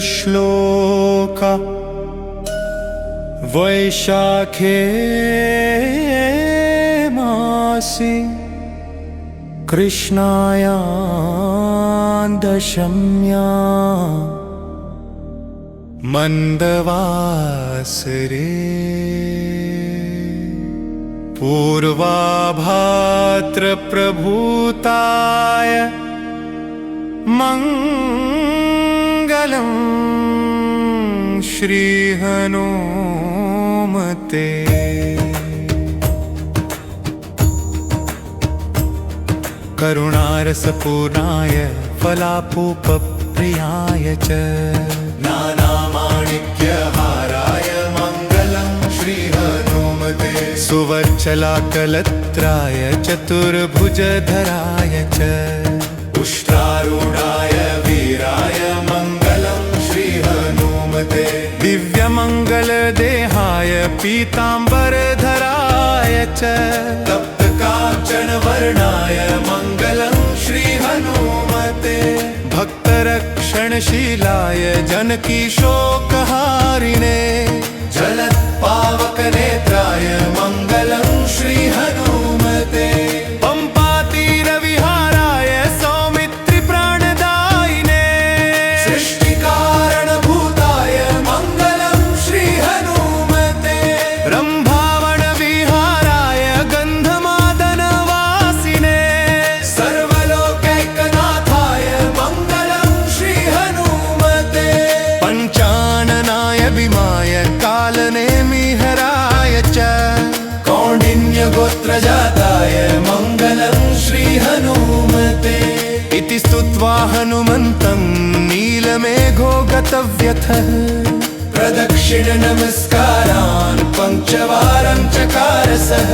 आञ्जनेयमङ्गलश्लोक वैशाखे मासि कृष्णायां दशम्यां मन्दवासरे पूर्वाभाद्रप्रभूताय मङ्गलं श्रीहनुमते। करुणारसपूर्णाय फलापूपप्रियाय च नानामाणिक्यहाराय मङ्गलं श्रीहनुमते। सुवर्चलाकलत्राय चतुर्भुजधराय च उष्ट्रारूढाय वीराय मङ्गलं श्रीहनुमते। दिव्यमङ्गलदेहाय पीताम्बरधराय च तप्तकाञ्चनवर्णाय मङ्गलं श्रीहनुमते। भक्तरक्षणशीलाय जनकीशोकहारिणे जलत्पावकनेत्राय मङ्गलं श्रीहनुमते। पम्पातीरविहाराय सौमित्रिप्राणदायिने सृष्टिकारणभूताय मङ्गलं श्रीहनुमते। रम्भावणविहाराय गन्धमादनवासिने सर्वलोकैकनाथाय मङ्गलं श्रीहनुमते। पञ्चाननाय विमाय कालनेमिहराय च कौण्डिन्यगोत्रजाताय मङ्गलं श्रीहनुमते। इति स्तुत्वा हनुमन्तं नीलमेघो गतव्यथः प्रदक्षिणनमस्कारान् पञ्चवारं चकार सः।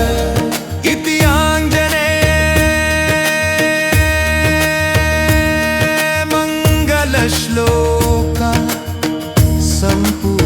इति आञ्जनेयमङ्गलश्लोका सम्पूर्णः।